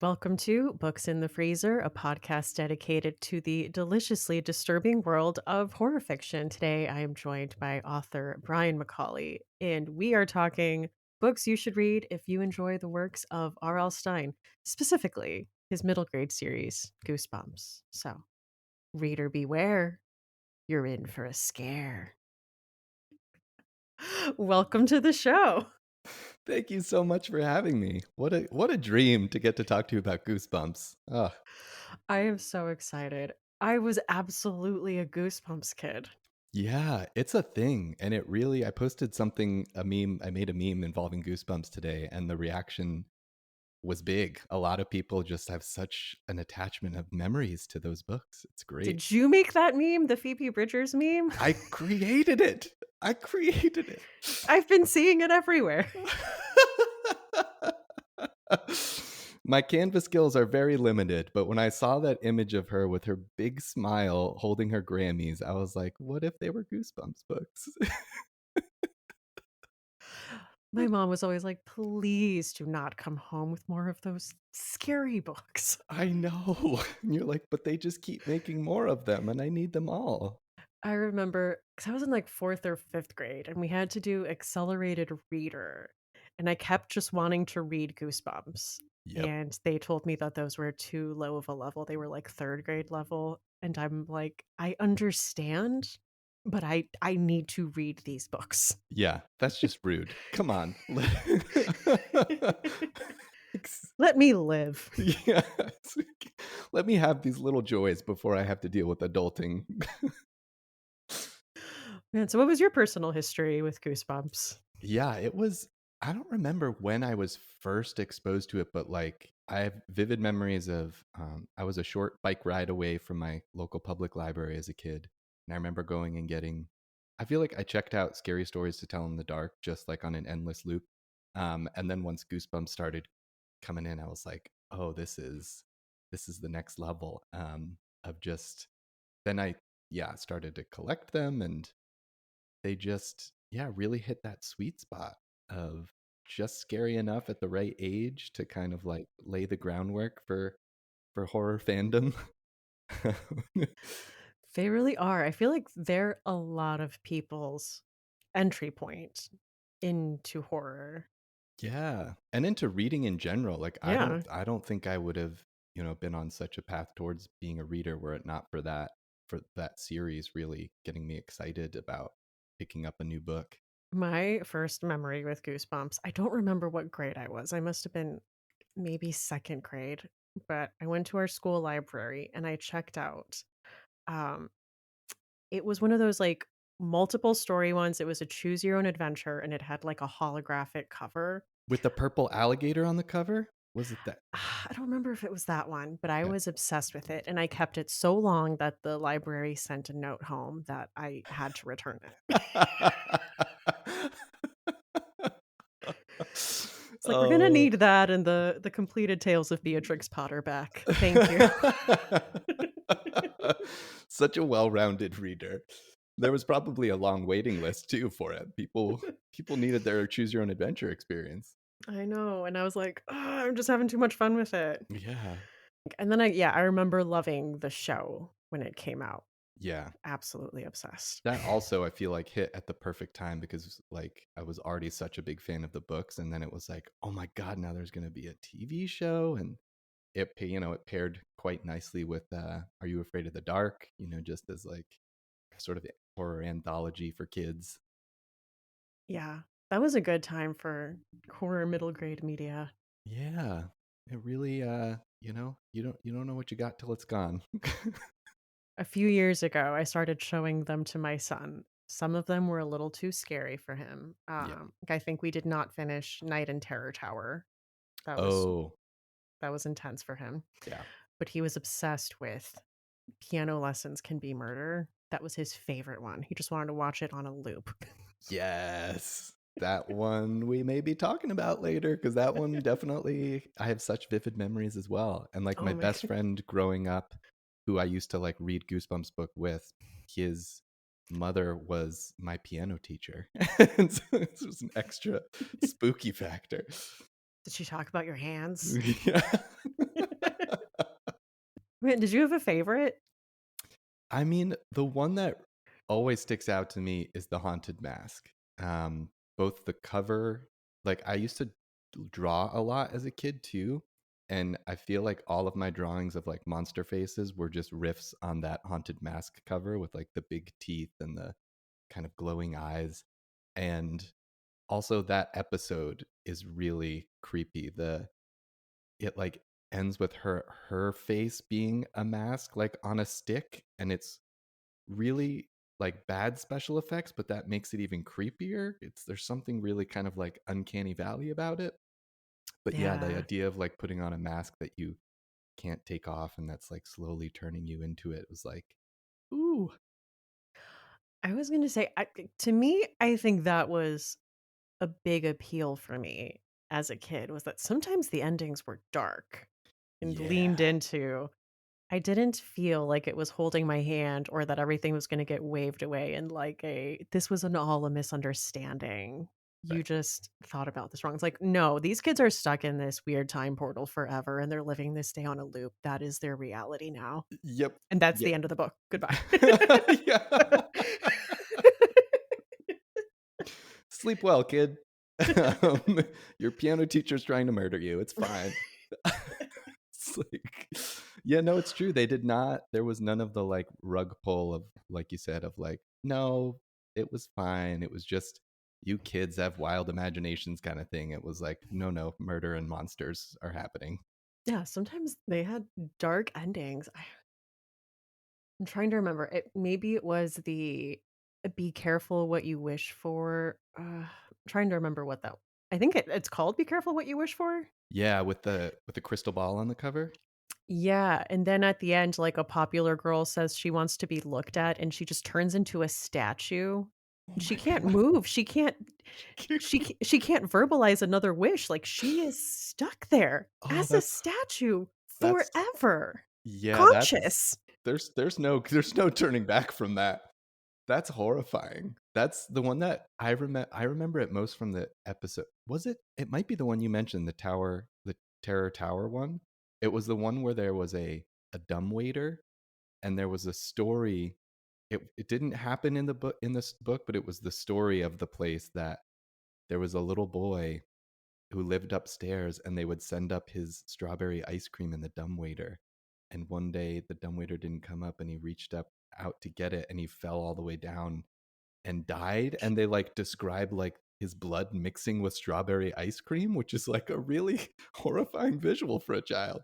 Welcome to Books in the Freezer, a podcast dedicated to the deliciously disturbing world of horror fiction. Today, I am joined by author Brian McAuley, and we are talking books you should read if you enjoy the works of R.L. Stine, specifically his middle grade series, Goosebumps. So, reader beware, you're in for a scare. Welcome to the show. Thank you so much for having me. What a dream to get to talk to you about Goosebumps. Oh, I am so excited. I was absolutely a Goosebumps kid. yeah, it's a thing. And it really I posted a meme, I made a meme involving Goosebumps today, and the reaction was big. A lot of people just have such an attachment of memories to those books. It's great. Did you make that meme, the Phoebe Bridgers meme? I created it. I created it. I've been seeing it everywhere. My Canva skills are very limited, but when I saw that image of her with her big smile holding her Grammys, I was like, what if they were Goosebumps books? My mom was always like, "Please do not come home with more of those scary books." I know. And you're like, but they just keep making more of them and I need them all. I remember because I was in like 4th or 5th grade and we had to do accelerated reader. And I kept just wanting to read Goosebumps. Yep. And they told me that those were too low of a level. They were like 3rd grade level. And I'm like, I understand, but I need to read these books. Yeah, that's just rude. Come on. Let me live. Yeah. Let me have these little joys before I have to deal with adulting. Man, so what was your personal history with Goosebumps? Yeah, I don't remember when I was first exposed to it, but like I have vivid memories of I was a short bike ride away from my local public library as a kid. And I remember going and getting, I feel like I checked out Scary Stories to Tell in the Dark just like on an endless loop. And then once Goosebumps started coming in, I was like, oh, this is the next level of just, then I, yeah, started to collect them and they just, yeah, really hit that sweet spot of just scary enough at the right age to kind of like lay the groundwork for horror fandom. They really are. I feel like they're a lot of people's entry point into horror. Yeah, and into reading in general. Like Yeah. I don't think I would have, been on such a path towards being a reader were it not for that series really getting me excited about picking up a new book. My first memory with Goosebumps, I don't remember what grade I was. I must have been maybe 2nd grade, but I went to our school library and I checked out. Um, it was one of those like multiple story ones. It was a choose your own adventure and it had like a holographic cover. With the purple alligator on the cover? Was it that? I don't remember if it was that one, but I Yeah. was obsessed with it, and I kept it so long that the library sent a note home that I had to return it. It's like, "We're gonna Oh. need that and the completed Tales of Beatrix Potter back. Thank you." Such a well-rounded reader. There was probably a long waiting list too for it. People needed their choose your own adventure experience. I know, and I was like, "Ugh, I'm just having too much fun with it." Yeah. And then I remember loving the show when it came out. Yeah. Absolutely obsessed. That also I feel like hit at the perfect time because like I was already such a big fan of the books and then it was like, "Oh my god, now there's going to be a TV show." And it paired quite nicely with Are You Afraid of the Dark, just as like sort of horror anthology for kids. Yeah, that was a good time for horror middle grade media. Yeah, it really you don't know what you got till it's gone. A few years ago, I started showing them to my son. Some of them were a little too scary for him. Yeah. I think we did not finish Night in Terror Tower. That was Oh, that was intense for him. yeah. But he was obsessed with Piano Lessons Can Be Murder. That was his favorite one. He just wanted to watch it on a loop. Yes. That one we may be talking about later because that one definitely I have such vivid memories as well. And like Oh my my best god. friend growing up, who I used to like read Goosebumps book with, his mother was my piano teacher. And so this was an extra spooky factor. Did she talk about your hands? Yeah. Man, did you have a favorite? I mean, the one that always sticks out to me is the Haunted Mask. Both the cover, like I used to draw a lot as a kid too, and I feel like all of my drawings of like monster faces were just riffs on that Haunted Mask cover with like the big teeth and the kind of glowing eyes. And also that episode is really creepy. The it like ends with her face being a mask like on a stick, and it's really like bad special effects, but that makes it even creepier. It's there's something really kind of like uncanny valley about it. But yeah, the Yeah. idea of like putting on a mask that you can't take off and that's like slowly turning you into it was like, ooh, I was gonna say, to me, I think that was a big appeal for me as a kid was that sometimes the endings were dark and leaned yeah, into. I didn't feel like it was holding my hand or that everything was gonna get waved away in like this was an all a misunderstanding. You right. just thought about this wrong. It's like, no, these kids are stuck in this weird time portal forever and they're living this day on a loop. That is their reality now. Yep. And that's Yep. the end of the book. Goodbye. Yeah. Sleep well, kid. um, your piano teacher's trying to murder you. It's fine. It's like, yeah, no, it's true. They did not. There was none of the like rug pull of, like you said, of like, no, it was fine. It was just you kids have wild imaginations kind of thing. It was like, no, no, murder and monsters are happening. Yeah, sometimes they had dark endings. I'm trying to remember. Maybe it was the "Be careful what you wish for." I'm trying to remember what that. I think it's called "Be careful what you wish for." Yeah, with the crystal ball on the cover. Yeah, and then at the end, like a popular girl says she wants to be looked at, and she just turns into a statue. Oh She my can't god. move. She can't verbalize another wish. Like she is stuck there Oh, as a statue that's forever, yeah, that's conscious. there's no turning back from that. That's horrifying. That's the one that I remember it most from the episode. Was it? It might be the one you mentioned, the Terror Tower one. It was the one where there was a dumbwaiter and there was a story. It didn't happen in this book, but it was the story of the place that there was a little boy who lived upstairs and they would send up his strawberry ice cream in the dumbwaiter. And one day the dumbwaiter didn't come up and he reached up out to get it and he fell all the way down and died. And they like describe like his blood mixing with strawberry ice cream, which is like a really horrifying visual for a child.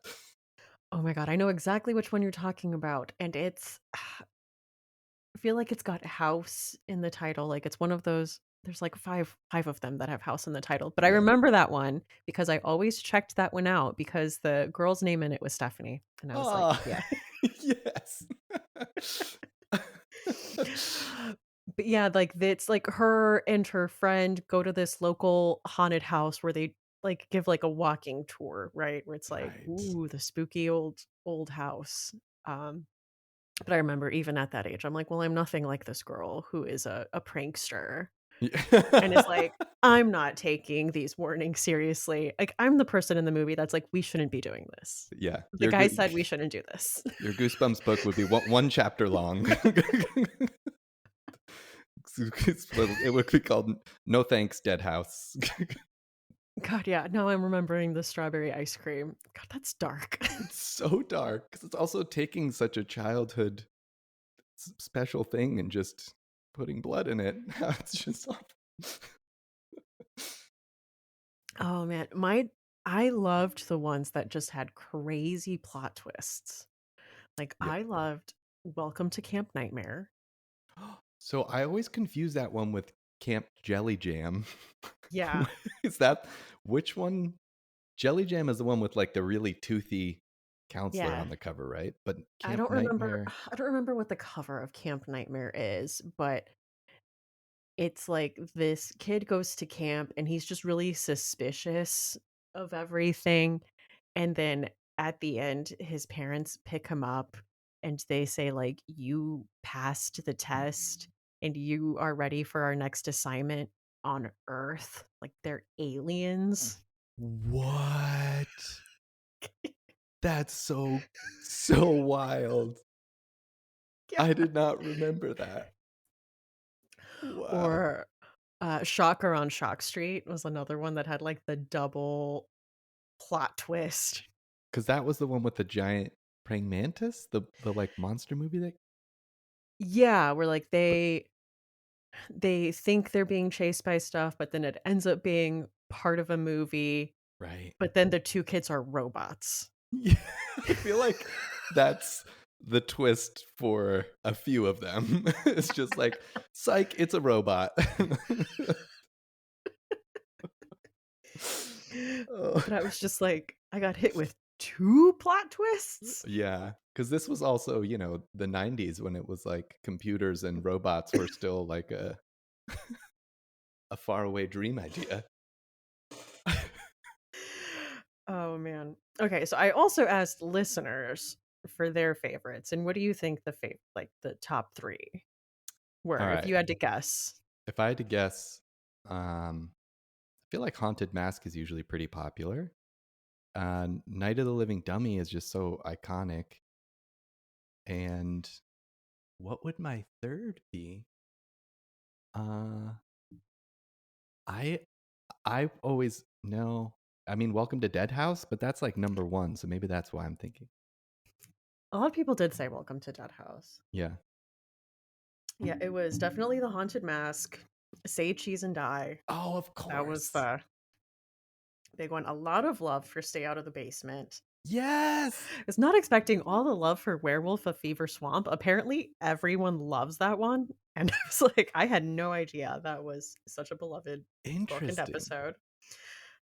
Oh my god, I know exactly which one you're talking about, and it's I feel like it's got house in the title, like, it's one of those there's, like, five of them that have house in the title, but I Yeah. remember that one because I always checked that one out because the girl's name in it was Stephanie, and I was like, Oh, "Yeah." yes. But yeah, like, it's like her and her friend go to this local haunted house where they, like, give, like, a walking tour, right? Where it's like, Right. "Ooh, the spooky old house." Um But I remember even at that age, I'm like, "Well, I'm nothing like this girl who is a prankster," and it's Yeah. like, I'm not taking these warnings seriously. Like, I'm the person in the movie that's like, "We shouldn't be doing this. Yeah. The guy said we shouldn't do this." Your Goosebumps book would be one chapter long. It would be called "No Thanks, Dead House." God, yeah, now I'm remembering the strawberry ice cream. God, that's dark. It's so dark because it's also taking such a childhood special thing and just putting blood in it. It's just awful. Oh, man, my I loved the ones that just had crazy plot twists. Like, Yep. I loved Welcome to Camp Nightmare. So I always confuse that one with Camp Jelly Jam. Yeah, Is that which one? Jelly Jam is the one with like the really toothy counselor yeah. on the cover, right? But I Camp don't remember Nightmare. I don't remember what the cover of Camp Nightmare is, but it's like this kid goes to camp and he's just really suspicious of everything, and then at the end, his parents pick him up and they say, like, "You passed the test and you are ready for our next assignment on Earth." Like, they're aliens. What? That's so wild. Yeah. I did not remember that. Wow. Or Shocker on Shock Street was another one that had like the double plot twist. Because that was the one with the giant praying mantis? The, like, monster movie that Yeah, where like but they think they're being chased by stuff, but then it ends up being part of a movie, right. but then the two kids are robots. Yeah, I feel like that's the twist for a few of them. It's just like, "Psych, it's a robot." Oh. But I was just like, I got hit with two plot twists? Yeah, because this was also, the '90s when it was like computers and robots were still like a faraway dream idea. Oh, man. Okay, so I also asked listeners for their favorites, and what do you think like, the top 3 were, if Alright, you had to guess? if I had to guess, I feel like Haunted Mask is usually pretty popular. Night of the Living Dummy is just so iconic, and what would my 3rd be? Uh, I I always no, I mean, Welcome to Dead House, but that's, like, number 1, so maybe that's why I'm thinking. A lot of people did say Welcome to Dead House. Yeah. Yeah, it was definitely The Haunted Mask, Say Cheese and Die. Oh, of That was course. the big one. A lot of love for Stay Out of the Basement. Yes! I was not expecting all the love for Werewolf of Fever Swamp. Apparently, everyone loves that one, and I was like, I had no idea that was such a beloved book and Interesting. episode.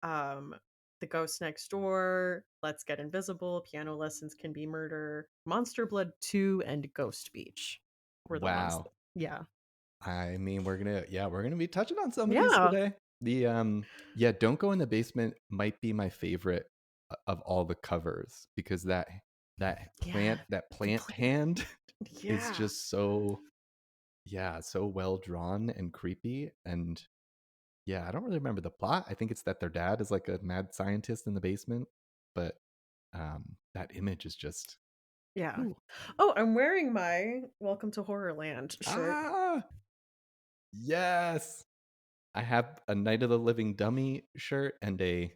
Um, The Ghost Next Door, Let's Get Invisible, Piano Lessons Can Be Murder, Monster Blood 2, and Ghost Beach were the ones Wow. that, yeah. I mean, we're gonna be touching on some of these Yeah. today. Yeah, Don't Go in the Basement might be my favorite of all the covers because that Yeah. The plant plant. hand is Yeah. just so yeah, so well drawn and creepy. And yeah, I don't really remember the plot. I think it's that their dad is like a mad scientist in the basement, but that image is just Yeah. ooh. Oh, I'm wearing my Welcome to Horrorland shirt. Ah, yes. I have a Night of the Living Dummy shirt and a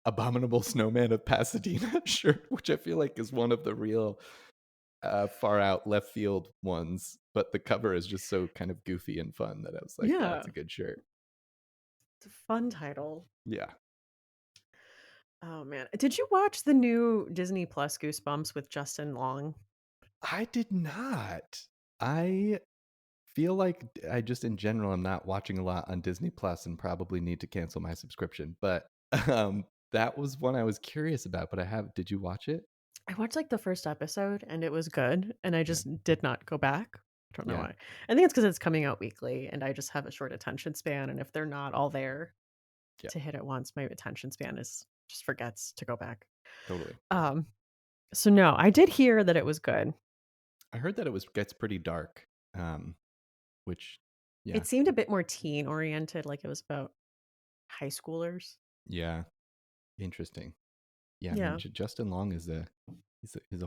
Abominable Snowman of Pasadena shirt, which I feel like is one of the real far out left field ones. But the cover is just so kind of goofy and fun that I was like, yeah, Yeah. it's a good shirt. It's a fun title. Yeah. Oh man. Did you watch the new Disney Plus Goosebumps with Justin Long? I did not. I feel like I just in general am not watching a lot on Disney Plus and probably need to cancel my subscription. But that was one I was curious about. But did you watch it? I watched like the first episode and it was good, and I Yeah. just did not go back. I don't know Yeah. why. I think it's because it's coming out weekly and I just have a short attention span. And if they're not all there Yeah. to hit at once, my attention span is just forgets to go back. Totally. Um, so no, I did hear that it was good. I heard that it gets pretty dark, which, yeah, It seemed a bit more teen oriented, like it was about high schoolers. yeah, interesting. Yeah, I mean, Yeah. Justin Long is a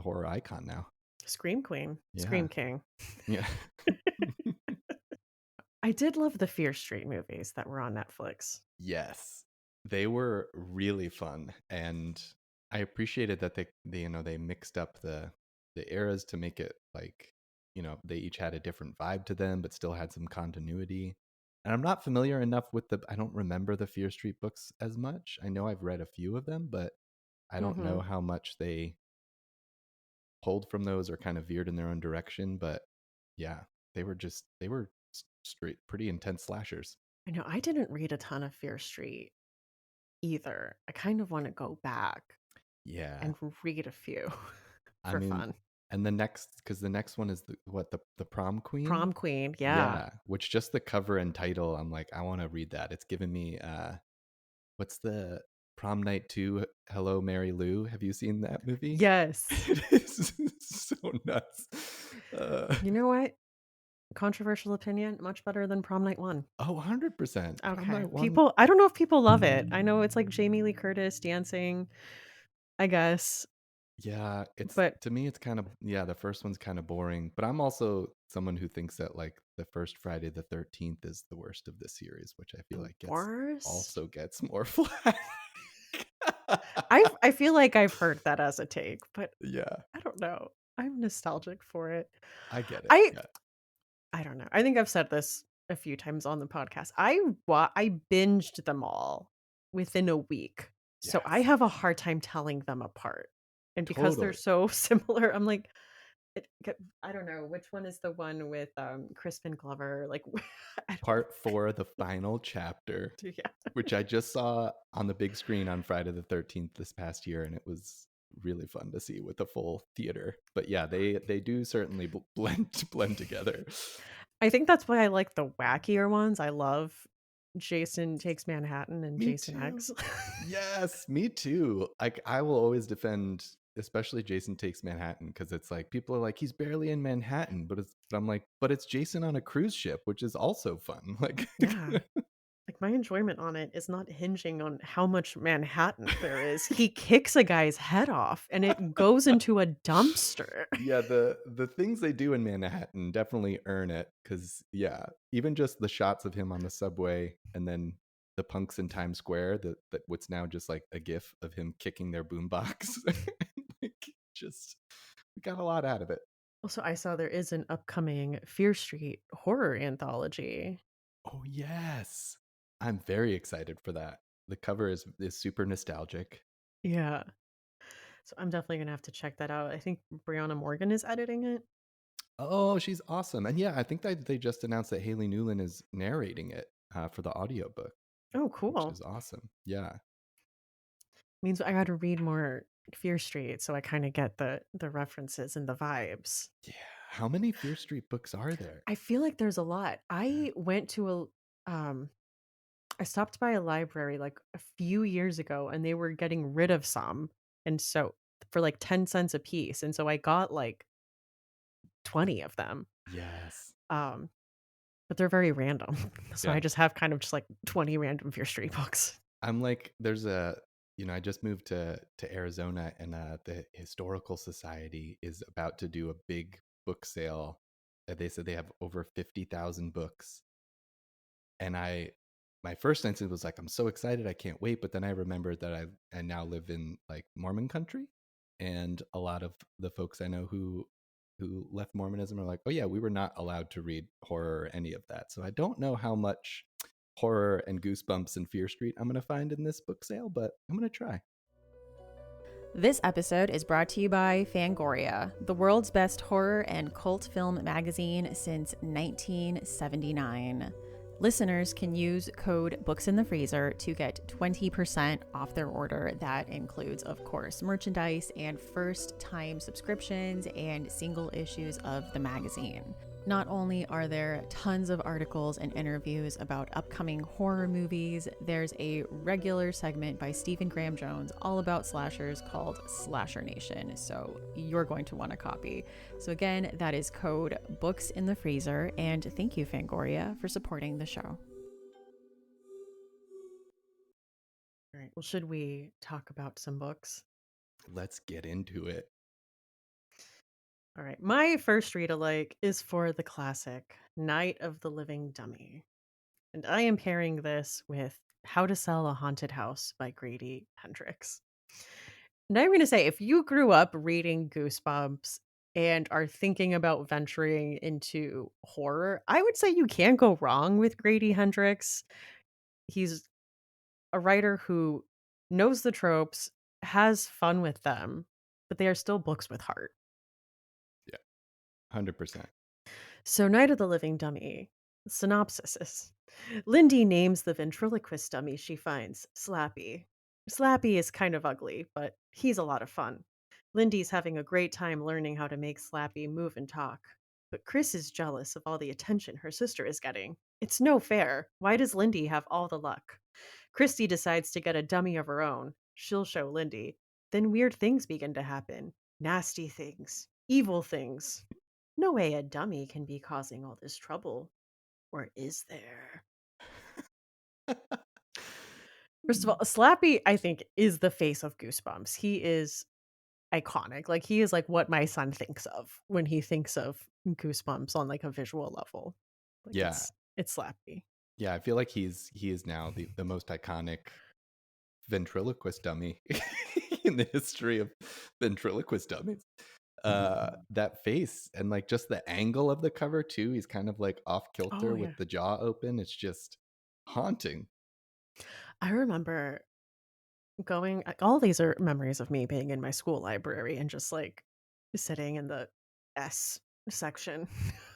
horror icon now. Scream Queen, Scream Yeah, King. yeah, I did love the Fear Street movies that were on Netflix. yes, they were really fun, and I appreciated that they mixed up the eras to make it like they each had a different vibe to them, but still had some continuity. And I'm not familiar enough with I don't remember the Fear Street books as much. I know I've read a few of them, but I don't know Mhm. how much they pulled from those or kind of veered in their own direction. But yeah, they were straight pretty intense slashers. I know I didn't read a ton of Fear Street either. I kind of wanna go back Yeah, and read a few I for mean, fun. and the next one is the Prom Queen. Prom Queen, yeah. Yeah, which just the cover and title, I'm like, I want to read that. It's given me what's the Prom Night 2 Hello Mary Lou? Have you seen that movie? Yes. It is so nuts. You know what? Controversial opinion, much better than Prom Night 1. Oh, 100%. Prom Okay. Night 1. People I don't know if people love it. I know it's like Jamie Lee Curtis dancing, I guess. Yeah, it's But to me it's kind of yeah, the first one's kind of boring, but I'm also someone who thinks that like the first Friday the 13th is the worst of the series, which I feel the like gets worst? also gets more flack. I feel like I've heard that as a take, but Yeah, I don't know. I'm nostalgic for it. I get it. I Yeah. I don't know. I think I've said this a few times on the podcast. I binged them all within a week. So I Yes. have a hard time telling them apart. And because they're Totally. so similar, I'm like I don't know which one is the one with Crispin Glover like I don't Part 4, the final chapter, yeah. which I just saw on the big screen on Friday the 13th this past year, and it was really fun to see with a full theater. But yeah, they do certainly blend together. I think that's why I like the wackier ones. I love Jason Takes Manhattan and Me Jason too. X. Yes, me too. Like I will always defend especially Jason Takes Manhattan because it's like people are like he's barely in Manhattan, but I'm like but it's Jason on a cruise ship, which is also fun. Like Yeah. Like, my enjoyment on it is not hinging on how much Manhattan there is. He kicks a guy's head off, and it goes into a dumpster. yeah, the things they do in Manhattan definitely earn it cuz yeah, even just the shots of him on the subway and then the punks in Times Square that what's now just like a gif of him kicking their boombox. Like just we got a lot out of it. Also, I saw there is an upcoming Fear Street horror anthology. Oh, yes. I'm very excited for that. The cover is super nostalgic. Yeah. So I'm definitely gonna have to check that out. I think Brianna Morgan is editing it. Oh, she's awesome. And yeah, I think that they just announced that Haley Newland is narrating it for the audiobook, Oh, which cool. is awesome. Yeah. Means I gotta read more Fear Street so I kinda get the references and the vibes. Yeah. How many Fear Street books are there? I feel like there's a lot. I went to I stopped by a library like a few years ago and they were getting rid of some. And so for like 10 cents a piece. And so I got like 20 of them. Yes. Um, but they're very random. So I Yeah. just have kind of just like 20 random Fear Street books. I'm like, there's a, I just moved to Arizona and the Historical Society is about to do a big book sale. They said they have over 50,000 books and my first instinct was like I'm so excited I can't wait, but then I remembered that I now live in like Mormon country, and a lot of the folks I know who left Mormonism are like, oh yeah, we were not allowed to read horror or any of that, so I don't know how much horror and Goosebumps and Fear Street I'm gonna find in this book sale, but I'm gonna try. This episode is brought to you by Fangoria, the world's best horror and cult film magazine since 1979. Listeners can use code Books in the Freezer to get 20% off their order. That includes, of course, merchandise and first time subscriptions and single issues of the magazine. Not only are there tons of articles and interviews about upcoming horror movies, there's a regular segment by Stephen Graham Jones all about slashers called Slasher Nation. So you're going to want a copy. So again, that is code Books in the Freezer. And thank you, Fangoria, for supporting the show. All right. Well, should we talk about some books? Let's get into it. All right. My first read alike is for the classic Night of the Living Dummy. And I am pairing this with How to Sell a Haunted House by Grady Hendrix. And I'm going to say, if you grew up reading Goosebumps and are thinking about venturing into horror, I would say you can't go wrong with Grady Hendrix. He's a writer who knows the tropes, has fun with them, but they are still books with heart. Yeah, 100%. So, Night of the Living Dummy. Synopsis is Lindy names the ventriloquist dummy she finds Slappy. Slappy is kind of ugly, but he's a lot of fun. Lindy's having a great time learning how to make Slappy move and talk. But Chris is jealous of all the attention her sister is getting. It's no fair. Why does Lindy have all the luck? Christy decides to get a dummy of her own. She'll show Lindy. Then weird things begin to happen. Nasty things. Evil things. No way a dummy can be causing all this trouble. Or is there? First of all, Slappy, I think, is the face of Goosebumps. He is iconic. Like, he is, like, what my son thinks of when he thinks of Goosebumps on, like, a visual level. Like, Yeah. it's slappy. Yeah, I feel like he is now the most iconic ventriloquist dummy in the history of ventriloquist dummies. That face and like just the angle of the cover too. He's kind of like off Oh, kilter yeah. with the jaw open. It's just haunting. I remember going all these are memories of me being in my school library and just, like, sitting in the S section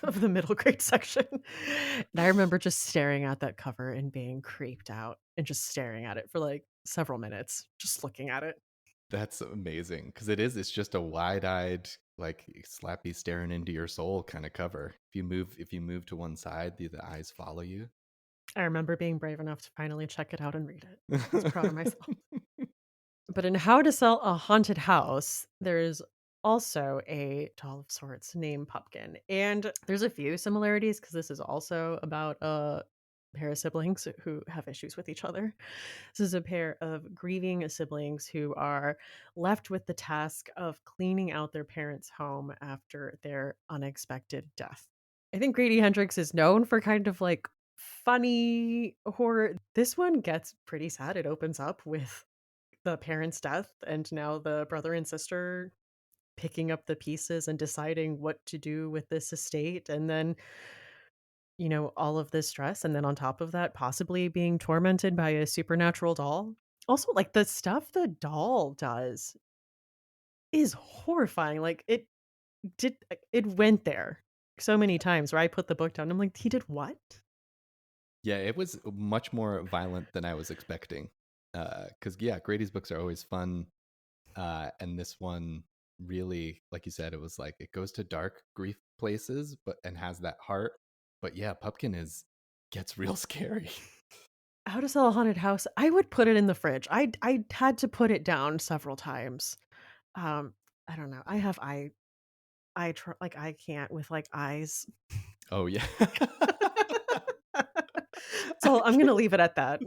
of the middle grade section, and I remember just staring at that cover and being creeped out and just staring at it for, like, several minutes, just looking at it. That's amazing because it's just a wide-eyed, like slappy staring into your soul kind of cover. If you move to one side, the eyes follow you. I remember being brave enough to finally check it out and read it. I was proud of myself. But in How to Sell a Haunted House, there's also a doll of sorts named Pumpkin. And there's a few similarities because this is also about a pair of siblings who have issues with each other. This is a pair of grieving siblings who are left with the task of cleaning out their parents' home after their unexpected death. I think Grady Hendrix is known for kind of like funny horror. This one gets pretty sad. It opens up with the parents' death and now the brother and sister picking up the pieces and deciding what to do with this estate, and then, all of this stress, and then on top of that, possibly being tormented by a supernatural doll. Also, like, the stuff the doll does is horrifying. Like, it went there so many times where I put the book down, I'm like, "He did what?" Yeah, it was much more violent than I was expecting. Because yeah, Grady's books are always fun, and this one really, like you said, it was like it goes to dark grief places, but and has that heart. But yeah, Pumpkin is gets real scary. How to Sell a Haunted House, I would put it in the fridge. I had to put it down several times. Um, I don't know. I can't with, like, eyes. Oh yeah, So I I'm gonna can't. leave it at that.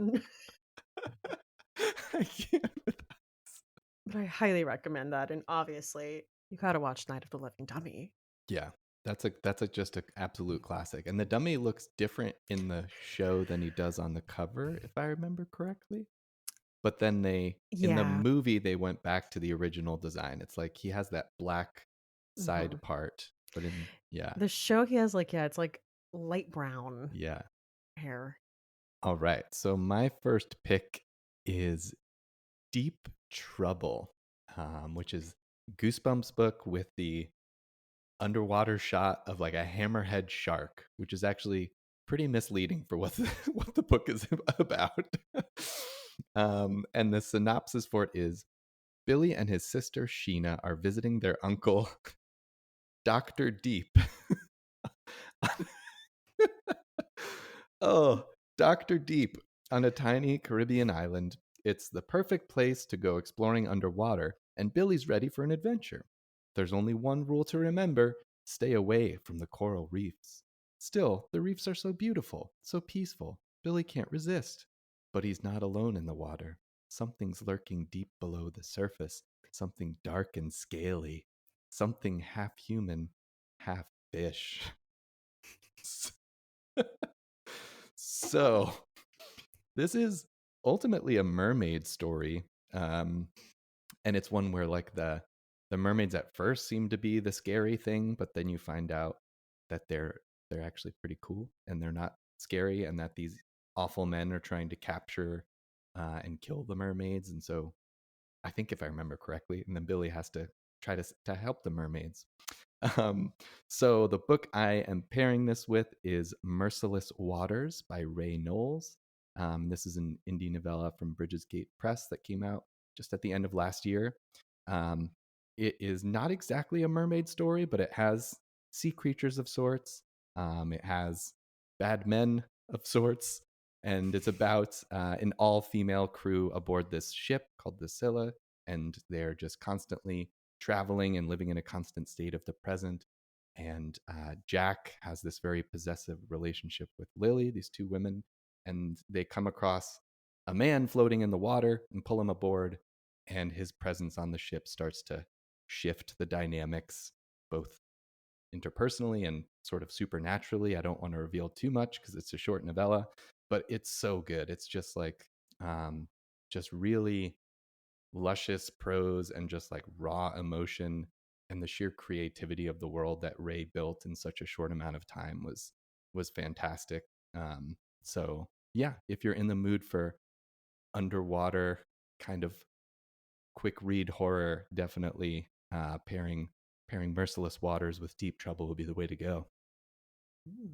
I can't with eyes. But I highly recommend that, and obviously, you gotta watch Night of the Living Dummy. Yeah, that's just an absolute classic. And the dummy looks different in the show than he does on the cover, if I remember correctly. But then they in the Yeah. movie they went back to the original design. It's like he has that black side Mhm. part, but in yeah, The show he has, like, yeah, it's, like, light brown yeah. hair. All right. So my first pick is Deep Trouble, which is Goosebumps book with the underwater shot of like a hammerhead shark, which is actually pretty misleading for what what the book is about. And the synopsis for it is Billy and his sister Sheena are visiting their uncle, Dr. Deep. Oh, Dr. Deep on a tiny Caribbean island. It's the perfect place to go exploring underwater, and Billy's ready for an adventure. There's only one rule to remember: stay away from the coral reefs. Still, the reefs are so beautiful, so peaceful. Billy can't resist. But he's not alone in the water. Something's lurking deep below the surface, something dark and scaly, something half human, half fish. So, this is ultimately a mermaid story, and it's one where like the mermaids at first seem to be the scary thing, but then you find out that they're actually pretty cool and they're not scary, and that these awful men are trying to capture and kill the mermaids. And so, I think if I remember correctly, and then Billy has to try to help the mermaids. Um, so the book I am pairing this with is Merciless Waters by Ray Knowles. This is an indie novella from Bridgesgate Press that came out just at the end of last year. Um, it is not exactly a mermaid story, but it has sea creatures of sorts. It has bad men of sorts, and it's about an all-female crew aboard this ship called the Scylla, and they're just constantly traveling and living in a constant state of the present. And Jack has this very possessive relationship with Lily, these two women, and they come across a man floating in the water and pull him aboard. And his presence on the ship starts to shift the dynamics both interpersonally and sort of supernaturally. I don't want to reveal too much because it's a short novella, but it's so good. It's just like just really luscious prose and just like raw emotion, and the sheer creativity of the world that Ray built in such a short amount of time was fantastic. So yeah, if you're in the mood for underwater kind of quick read horror, definitely pairing Merciless Waters with Deep Trouble would be the way to go. Mm.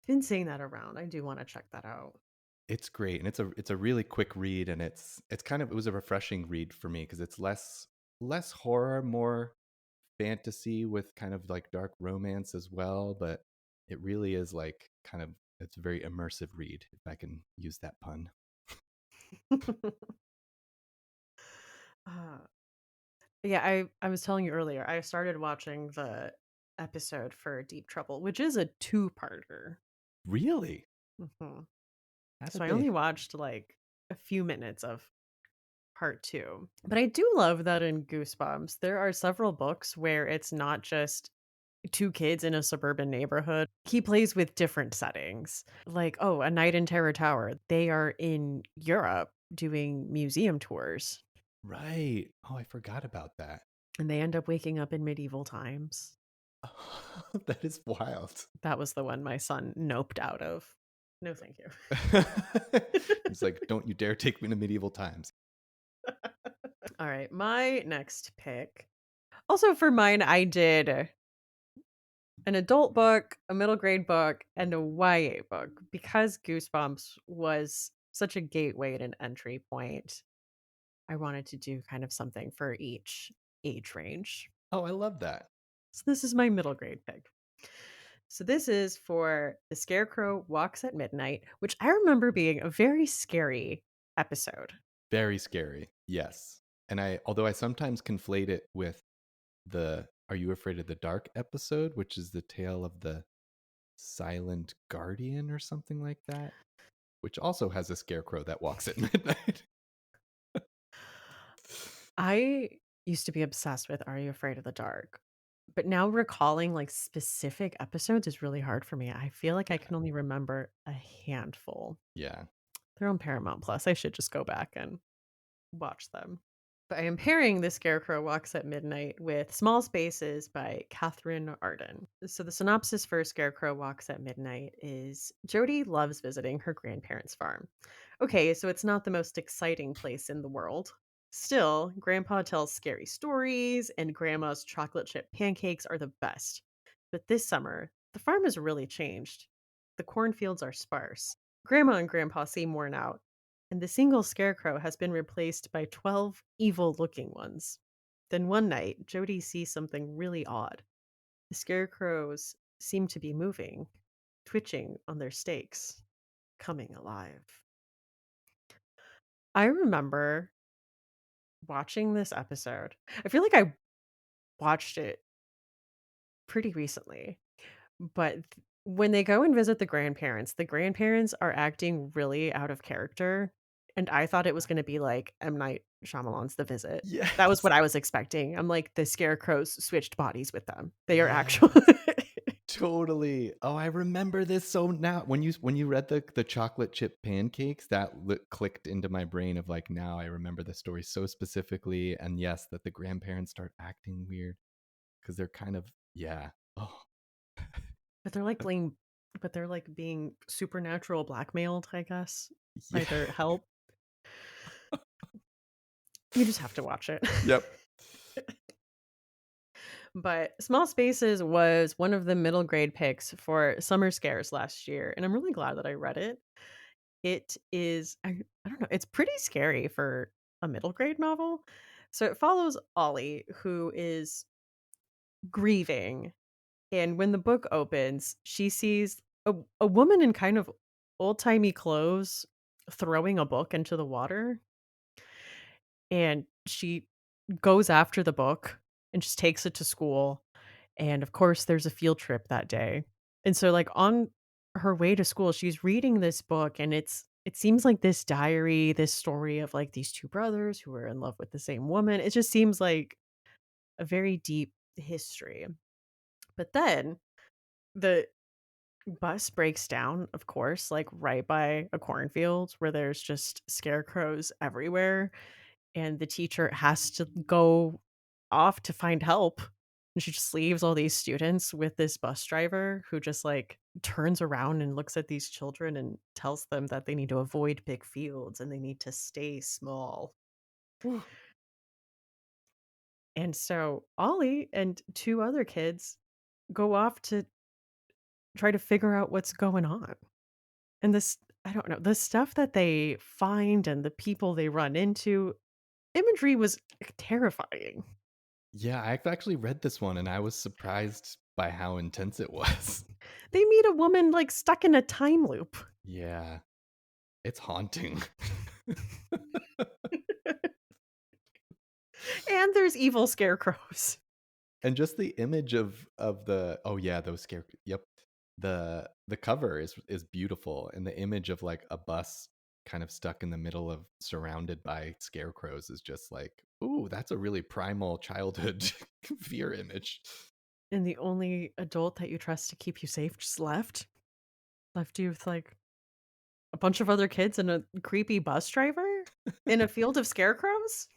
Been seeing that around. I do want to check that out. It's great, and it's a really quick read, and it's kind of it was a refreshing read for me because it's less horror, more fantasy with kind of like dark romance as well, but it really is like kind of it's a very immersive read, if I can use that pun. uh, yeah, I was telling you earlier, I started watching the episode for Deep Trouble, which is a two-parter. Really? Mhm. How So did I they? only watched like a few minutes of part two. But I do love that in Goosebumps, there are several books where it's not just two kids in a suburban neighborhood. He plays with different settings. Like, oh, A Night in Terror Tower. They are in Europe doing museum tours, Right. Oh, I forgot about that. and they end up waking up in medieval times. That is wild. That was the one my son noped out of. No, thank you. He's like, don't you dare take me to medieval times. All right, my next pick. Also, for mine, I did an adult book, a middle grade book, and a YA book because Goosebumps was such a gateway and an entry point. I wanted to do kind of something for each age range. Oh, I love that. So this is my middle grade pick. So this is for The Scarecrow Walks at Midnight, which I remember being a very scary episode. Very scary. Yes. And although I sometimes conflate it with the Are You Afraid of the Dark episode, which is the tale of the Silent Guardian or something like that, which also has a scarecrow that walks at midnight. I used to be obsessed with Are You Afraid of the Dark? But now recalling like specific episodes is really hard for me. I feel like I Yeah. can only remember a handful. Yeah. They're on Paramount Plus. I should just go back and watch them. But I am pairing The Scarecrow Walks at Midnight with Small Spaces by Catherine Arden. So the synopsis for Scarecrow Walks at Midnight is Jody loves visiting her grandparents' farm. Okay, so it's not the most exciting place in the world. Still, Grandpa tells scary stories, and Grandma's chocolate chip pancakes are the best. But this summer, the farm has really changed. The cornfields are sparse. Grandma and Grandpa seem worn out, and the single scarecrow has been replaced by 12 evil looking ones. Then one night, Jody sees something really odd. The scarecrows seem to be moving, twitching on their stakes, coming alive. I remember watching this episode. I feel like I watched it pretty recently, but when they go and visit the grandparents are acting really out of character, and I thought it was gonna be like M. Night Shyamalan's The Visit. That was Yes. what I was expecting. I'm like, the scarecrows switched bodies with them. They are actual. Yes. Totally. Oh, I remember this so now. When you read the chocolate chip pancakes, that clicked into my brain of like now I remember the story so specifically, and yes, that the grandparents start acting weird because they're kind of yeah. Oh, But they're like being but they're like being supernatural blackmailed, I guess, by yeah. their help. You just have to watch it. Yep. But Small Spaces was one of the middle grade picks for Summer Scares last year, and I'm really glad that I read it. It is I don't know, it's pretty scary for a middle grade novel. So it follows Ollie, who is grieving, and when the book opens, she sees a woman in kind of old-timey clothes throwing a book into the water, and she goes after the book and just takes it to school. And of course, there's a field trip that day. And so like on her way to school, she's reading this book, and it seems like this diary, this story of like these two brothers who are in love with the same woman. It just seems like a very deep history. But then the bus breaks down, of course, like right by a cornfield where there's just scarecrows everywhere. And the teacher has to go off to find help. And she just leaves all these students with this bus driver who just like turns around and looks at these children and tells them that they need to avoid big fields and they need to stay small. Whew. And so Ollie and two other kids go off to try to figure out what's going on. And this, I don't know, the stuff that they find and the people they run into, imagery was terrifying. Yeah, I've actually read this one and I was surprised by how intense it was. They meet a woman like stuck in a time loop. Yeah, it's haunting. And there's evil scarecrows. And just the image of the, oh yeah, those scare, yep. The cover is beautiful, and the image of like a bus kind of stuck in the middle of surrounded by scarecrows is just like, ooh, that's a really primal childhood fear image. And the only adult that you trust to keep you safe just left you with like a bunch of other kids and a creepy bus driver in a field of scarecrows.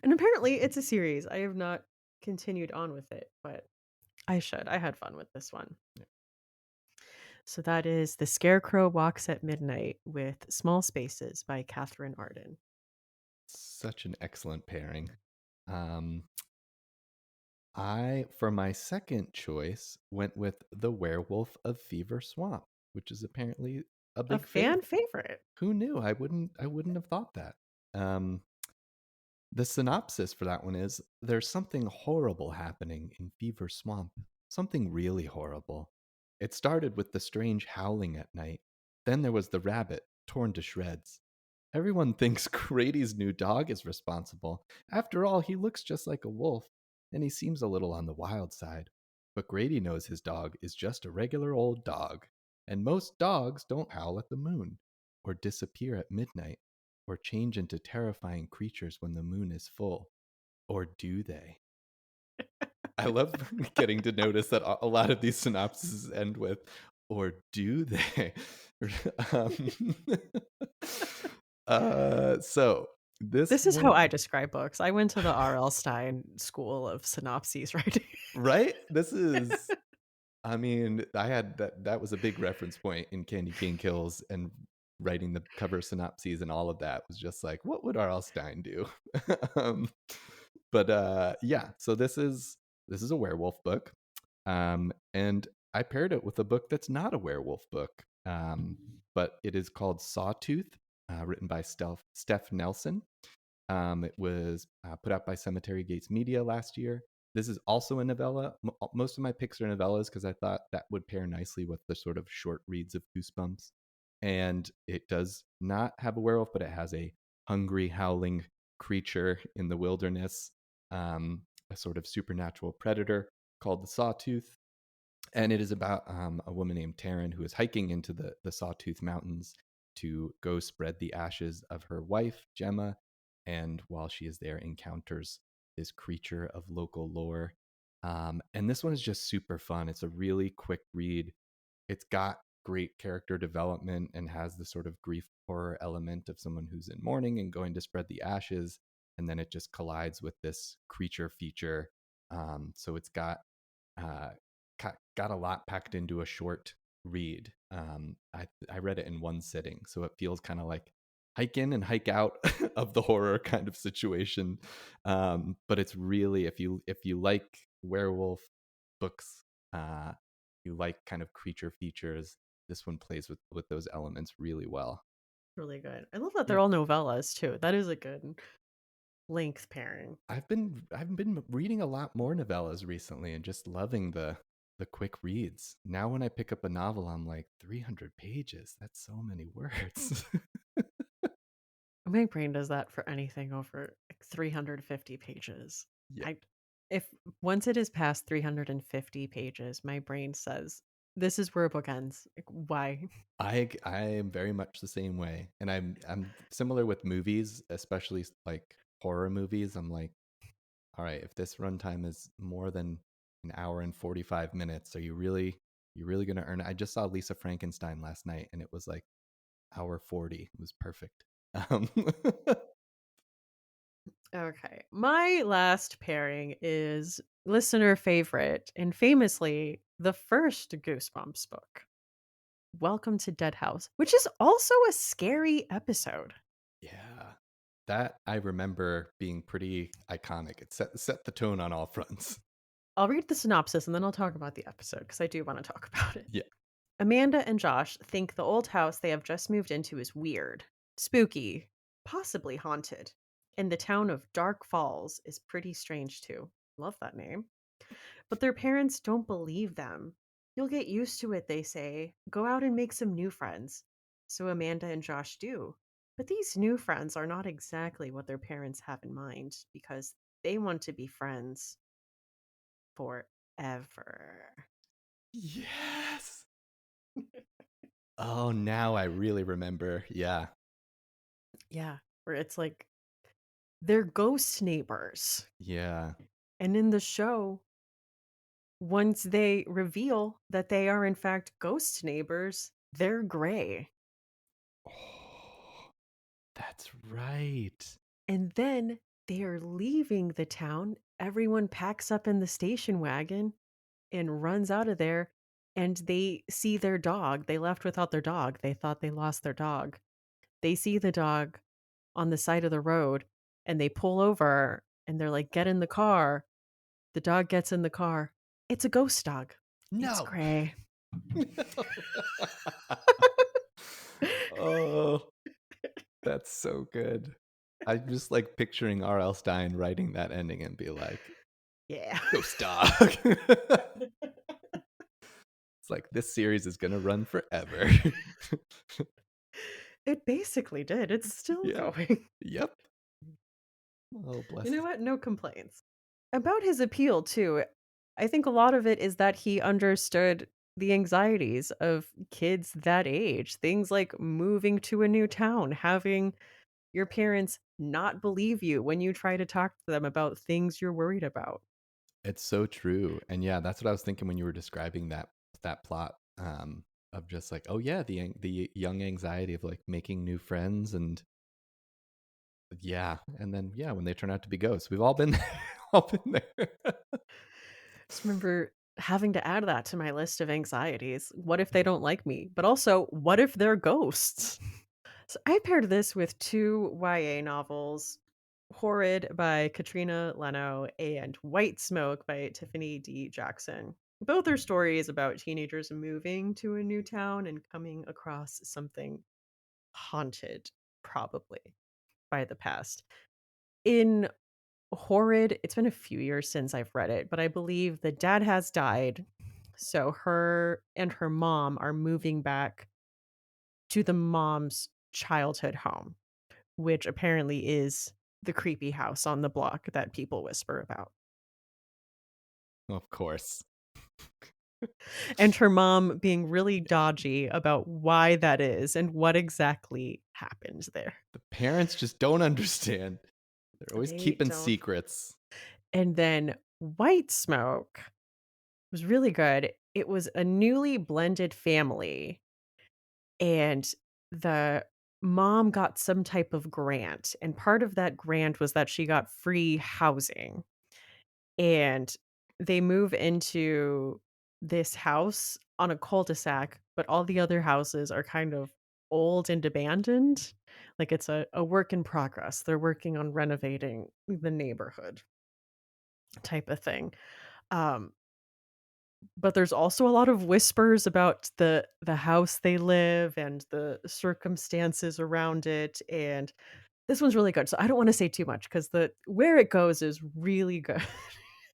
And apparently it's a series. I have not continued on with it, but I should. I had fun with this one. Yeah. So that is The Scarecrow Walks at Midnight with Small Spaces by Catherine Arden. Such an excellent pairing. Um, I, for my second choice, went with The Werewolf of Fever Swamp, which is apparently a A big fan favorite. favorite. Who knew? I wouldn't have thought that. The synopsis for that one is: there's something horrible happening in Fever Swamp. Something really horrible. It started with the strange howling at night. Then there was the rabbit, torn to shreds. Everyone thinks Grady's new dog is responsible. After all, he looks just like a wolf, and he seems a little on the wild side. But Grady knows his dog is just a regular old dog, and most dogs don't howl at the moon, or disappear at midnight, or change into terrifying creatures when the moon is full. Or do they? I love getting to notice that a lot of these synopses end with, or do they? um, so this This is how one, I describe books. I went to the R.L. Stein School of Synopses Writing. right? This is, I mean, I had that was a big reference point in Candy Cane Kills, and writing the cover synopses and all of that was just like, what would R.L. Stein do? um, but yeah, so this is a werewolf book, and I paired it with a book that's not a werewolf book, but it is called Sawtooth, written by Steph Nelson. It was put out by Cemetery Gates Media last year. This is also a novella. Most of my picks are novellas because I thought that would pair nicely with the sort of short reads of Goosebumps. And it does not have a werewolf, but it has a hungry, howling creature in the wilderness, a sort of supernatural predator called the Sawtooth. And it is about a woman named Taryn who is hiking into the Sawtooth Mountains to go spread the ashes of her wife, Gemma, and while she is there, encounters this creature of local lore. And this one is just super fun. It's a really quick read. It's got great character development and has the sort of grief horror element of someone who's in mourning and going to spread the ashes. And then it just collides with this creature feature. So it's uh, got a lot packed into a short read. I read it in one sitting, so it feels kind of like hike in and hike out of the horror kind of situation. But it's really, if you like werewolf books, you like kind of creature features, this one plays with those elements really well. Really good. I love that they're Yeah. all novellas too. That is a good length pairing. I've been reading a lot more novellas recently and just loving the quick reads. Now when I pick up a novel, I'm like 300 pages. That's so many words. My brain does that for anything over like 350 pages. Yeah. I if once it is past 350 pages, my brain says, "This is where a book ends." Like, why? I am very much the same way. And I'm similar with movies, especially like horror movies. I'm like all right, if this runtime is more than an hour and 45 minutes, are you really going to earn it? I just saw Lisa Frankenstein last night and it was like hour 40. It was perfect. Um, Okay. My last pairing is listener favorite and famously the first Goosebumps book, Welcome to Dead House, which is also a scary episode. yeah. That I remember being pretty iconic. It set the tone on all fronts. I'll read the synopsis and then I'll talk about the episode because I do want to talk about it. Yeah. Amanda and Josh think the old house they have just moved into is weird, spooky, possibly haunted. And the town of Dark Falls is pretty strange too. Love that name. But their parents don't believe them. You'll get used to it, they say. Go out and make some new friends. So Amanda and Josh do. But these new friends are not exactly what their parents have in mind because they want to be friends forever. Yes. Oh, now I really remember. Yeah. Yeah, where it's like they're ghost neighbors. Yeah. And in the show, once they reveal that they are in fact ghost neighbors, they're gray. Oh, that's right. And then they are leaving the town. Everyone packs up in the station wagon and runs out of there. And they see their dog. They left without their dog. They thought they lost their dog. They see the dog on the side of the road and they pull over and they're like, get in the car. The dog gets in the car. It's a ghost dog. It's No. gray. Oh, that's so good. I'm just like picturing R.L. Stein writing that ending and be like, Yeah. ghost dog. It's like this series is gonna run forever. It basically did. It's still Yeah. going. Yep. Oh, You bless know his. what? No complaints. About his appeal, too, I think a lot of it is that he understood the anxieties of kids that age. Things like moving to a new town, having your parents not believe you when you try to talk to them about things you're worried about. It's so true. And yeah, that's what I was thinking when you were describing that plot of just like, oh yeah, the young anxiety of like making new friends and yeah, and then yeah, when they turn out to be ghosts. We've all been all been there. Just remember having to add that to my list of anxieties. What if they don't like me? But also, what if they're ghosts? So I paired this with two YA novels, Horrid by Katrina Leno and White Smoke by Tiffany D. Jackson. Both are stories about teenagers moving to a new town and coming across something haunted, probably by the past. In Horrid, it's been a few years since I've read it, but I believe the dad has died. So her and her mom are moving back to the mom's childhood home, which apparently is the creepy house on the block that people whisper about. Of course. And her mom being really dodgy about why that is and what exactly happened there. The parents just don't understand. They're always They keeping don't. secrets. And then White Smoke was really good. It was a newly blended family, and the mom got some type of grant. And part of that grant was that she got free housing. And they move into this house on a cul-de-sac, but all the other houses are kind of old and abandoned. Like it's a work in progress. They're working on renovating the neighborhood type of thing. Um, but there's also a lot of whispers about the house they live and the circumstances around it. And this one's really good. So I don't want to say too much because the where it goes is really good.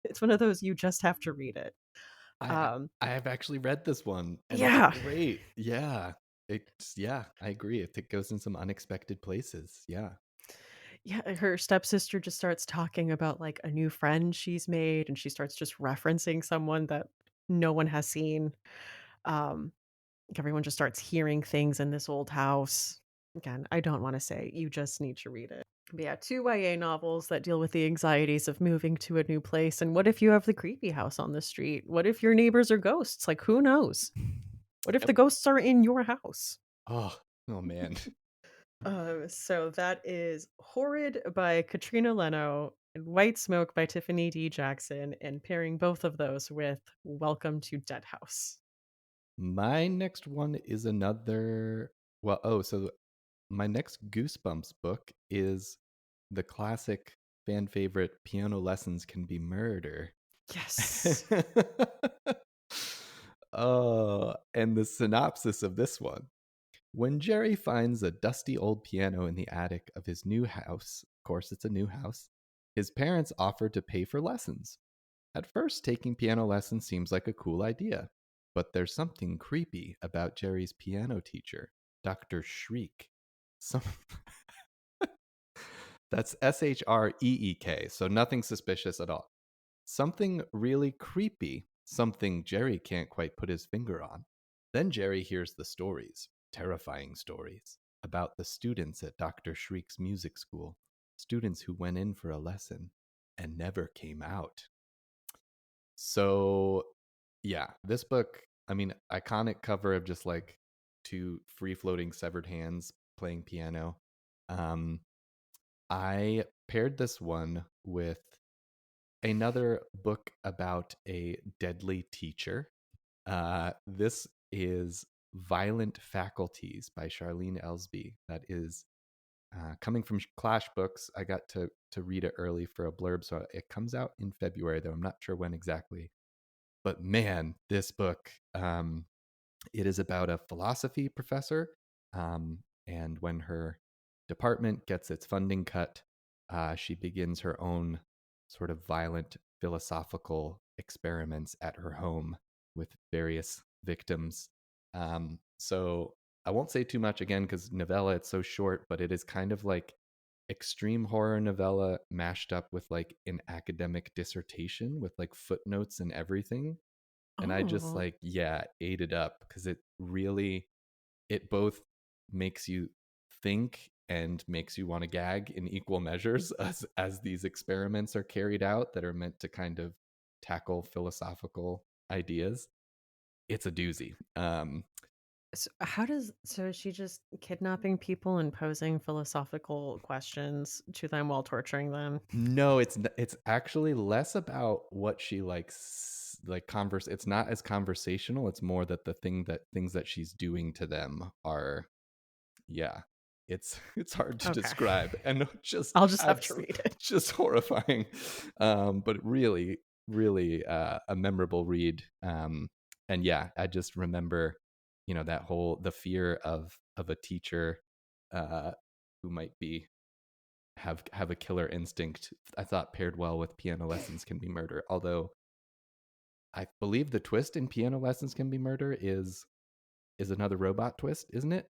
It's one of those you just have to read it. I Um, I have actually read this one and it's yeah. great. Yeah. Yeah, I agree. It goes in some unexpected places. Yeah. Yeah, her stepsister just starts talking about, like, a new friend she's made, and she starts just referencing someone that no one has seen. Um, Everyone just starts hearing things in this old house. Again, I don't wanna say, you just need to read it. But yeah, two YA novels that deal with the anxieties of moving to a new place. And what if you have the creepy house on the street? What if your neighbors are ghosts? Like, who knows? What if Yep. the ghosts are in your house? Oh man. So that is Horrid by Katrina Leno and White Smoke by Tiffany D. Jackson, and pairing both of those with Welcome to Dead House. My next one is another. So my next Goosebumps book is the classic fan favorite Piano Lessons Can Be Murder. Yes. Oh, and the synopsis of this one. When Jerry finds a dusty old piano in the attic of his new house, of course, it's a new house, his parents offer to pay for lessons. At first, taking piano lessons seems like a cool idea, but there's something creepy about Jerry's piano teacher, Dr. Shriek. Some That's Shreek, so nothing suspicious at all. Something really creepy, something Jerry can't quite put his finger on. Then Jerry hears the stories, terrifying stories, about the students at Dr. Shriek's music school, students who went in for a lesson and never came out. So, yeah, this book, I mean, iconic cover of just like two free floating severed hands playing piano. Um, I paired this one with another book about a deadly teacher. This is Violent Faculties by Charlene Elsby. That is coming from Clash Books. I got to read it early for a blurb, so it comes out in February, though I'm not sure when exactly. But man, this book, it is about a philosophy professor, and when her department gets its funding cut, she begins her own sort of violent philosophical experiments at her home with various victims. So I won't say too much again because novella, it's so short, but it is kind of like extreme horror novella mashed up with like an academic dissertation with like footnotes and everything. And I just Oh, like, yeah, ate it up because it both makes you think and makes you want to gag in equal measures as these experiments are carried out that are meant to kind of tackle philosophical ideas. It's a doozy. so is she just kidnapping people and posing philosophical questions to them while torturing them? No, it's actually less about what she likes, like converse. It's not as conversational. It's more that things that she's doing to them are, yeah, it's hard to Okay. describe and just I'll just have to read it. just horrifying, but really really a memorable read. And yeah, I just remember, that whole the fear of a teacher uh who might be have a killer instinct. I thought paired well with Piano Lessons Can Be Murder, although I believe the twist in Piano Lessons Can Be Murder is another robot twist, isn't it?